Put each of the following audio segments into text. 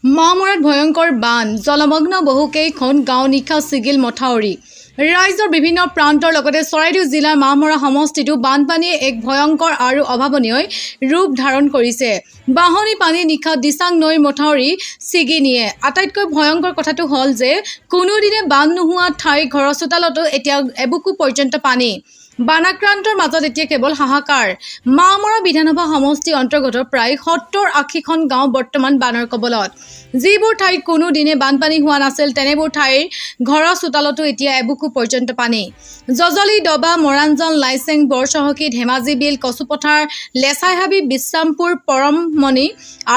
মামৰাত ভয়ংকৰ বান জলমগ্ন বহুকেইখন গাঁও নিশা ছিগিল মথাউৰি ৰাজ্যৰ বিভিন্ন প্ৰান্তৰ লগতে চৰাইদেউ জিলাৰ মামৰা সমষ্টিটো বানপানীয়ে এক ভয়ংকৰ আৰু অভাৱনীয় ৰূপ ধাৰণ কৰিছে। বাহনী পানী নিশা দিচাং নৈৰ মথাউৰি ছিগি নিয়ে। আটাইতকৈ ভয়ংকৰ কথাটো হ'ল যে কোনোদিনে বান নোহোৱা ঠাইৰ ঘৰৰ চোতালতো এতিয়া এবুকু পৰ্যন্ত পানী। বানাক্ৰান্তৰ মাজত এতিয়া কেৱল হাহাকাৰ। মামৰা বিধানসভা সমষ্টি অন্তৰ্গত প্ৰায় ৭০-৮০খন গাঁও বৰ্তমান বানৰ কবলত। যিবোৰ ঠাইত কোনো দিনে বানপানী হোৱা নাছিল তেনেবোৰ ঠাইৰ ঘৰৰ চোতালতো এতিয়া এবুকু পৰ্যন্ত পানী। জজলি, ডবা, মৰাঞ্জন, লাইচেং, বৰচহকী, ধেমাজি বিল, কচুপথাৰ, লেছাইহাবি, বিশ্ৰামপুৰ, পৰমমণি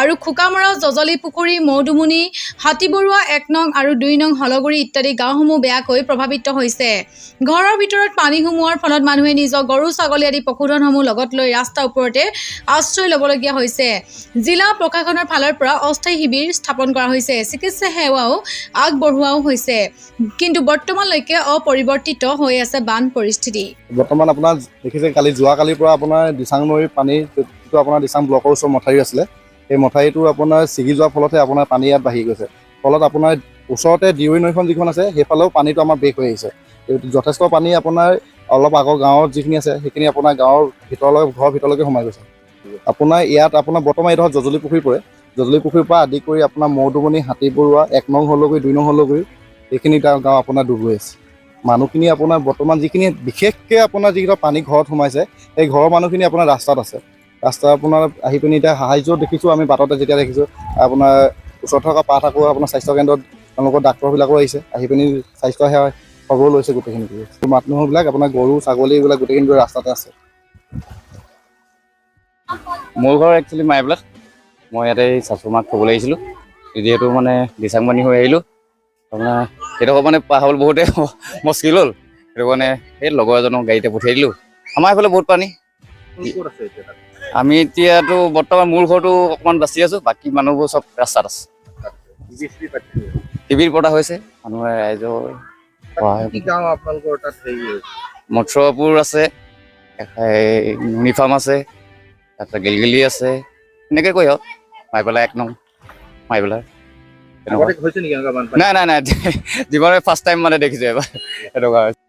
আৰু খোকামৰা, জজলি পুখুৰী, মৌদুমুনি, হাতীবৰুৱা ১ নং আৰু ২ নং হলগুৰি ইত্যাদি গাঁওসমূহ বেয়াকৈ প্ৰভাৱিত হৈছে। ঘৰৰ ভিতৰত পানী সোমোৱাৰ ফলত মানুহে নিজৰ গৰু, ছাগলী আদি পশুধনসমূহ লগত লৈ ৰাস্তাৰ ওপৰতে আশ্ৰয় ল'বলগীয়া হৈছে। জিলা প্ৰশাসনৰ ফালৰ পৰা অস্থায়ী শিবিৰ স্থাপন কৰা হৈছে, চিকিৎসা সেৱাও আগবঢ়োৱাও হৈছে, কিন্তু বৰ্তমানলৈকে অপৰিৱৰ্তিত হৈ আছে বান পৰিস্থিতি। বৰ্তমান আপোনাৰ দেখিছে যোৱাকালিৰ পৰা আপোনাৰ দিচাং নৈৰ পানী যিটো আপোনাৰ দিচাং ব্লকৰ ওচৰৰ মথাউৰি আছিলে, সেই মথাউৰিটো আপোনাৰ ছিগি যোৱাৰ ফলতহে আপোনাৰ পানী ইয়াত বাঢ়ি গৈছে। ফলত আপোনাৰ ওচৰতে দিৰৈ নৈখন যিখন আছে সেইফালেও পানীটো আমাৰ বেগ হৈ আহিছে। যথেষ্ট পানী আপোনাৰ অলপ আগৰ গাঁৱত যিখিনি আছে সেইখিনি আপোনাৰ গাঁৱৰ ভিতৰলৈকে ঘৰৰ ভিতৰলৈকে সোমাই গৈছে। আপোনাৰ ইয়াত আপোনাৰ বৰ্তমান এইডোখৰ জজলি পুখুৰী পৰে। জজলি পুখুৰীৰ পৰা আদি কৰি আপোনাৰ মৌদুমনি, হাতীবৰুৱা, ১ নং হলগুৰি, ২ নং হলগুৰি এইখিনি গাঁও আপোনাৰ ডুব গৈ আছে। মানুহখিনি আপোনাৰ বৰ্তমান যিখিনি বিশেষকৈ আপোনাৰ যিকেইটা পানী ঘৰত সোমাইছে সেই ঘৰৰ মানুহখিনি আপোনাৰ ৰাস্তাত আছে। ৰাস্তা আপোনাৰ আহি পিনি এতিয়া সাহায্য দেখিছোঁ আমি বাটতে যেতিয়া দেখিছোঁ আপোনাৰ ওচৰত থকা পাঠ আকৌ আপোনাৰ স্বাস্থ্যকেন্দ্ৰত তেওঁলোকৰ ডাক্তৰবিলাকো আহিছে, আহি পিনি স্বাস্থ্য সেৱা খবৰ লৈছে গোটেইখিনি। মানুহবিলাক আপোনাৰ গৰু, ছাগলী এইবিলাক গোটেইখিনি ৰাস্তাতে আছে। মোৰ ঘৰ একচুৱেলি মাইবলাত। মই ইয়াতে চাচুমাক থ'বলৈ আহিছিলোঁ, যিহেতু মানে দিচাং পানী হৈ আহিলোঁ। আপোনাৰ সেইটো মানে পাৰ হ'বলৈ বহুতে মুস্কিল হ'ল। সেইটো কাৰণে সেই লগৰ এজনৰ গাড়ীতে পঠিয়াই দিলোঁ। আমাৰ এইফালে বহুত পানী। আমি এতিয়াতো বৰ্তমান মোৰ ঘৰটো অকণমান বাচি আছোঁ, বাকী মানুহবোৰ চব ৰাস্তাত আছে। টিভিৰ পতা হৈছে মানুহে ৰাইজৰ মথুৰাপুৰ আছে, নুনিফাৰ্ম আছে, তাৰপিছত গেলগেলি আছে, এনেকৈ কৈ আৰু মাইবেলা ১ নং মাইবেলা। নাই জীৱনে ফাৰ্ষ্ট টাইম মানে দেখিছোঁ এবাৰ এনেকুৱা হৈছে।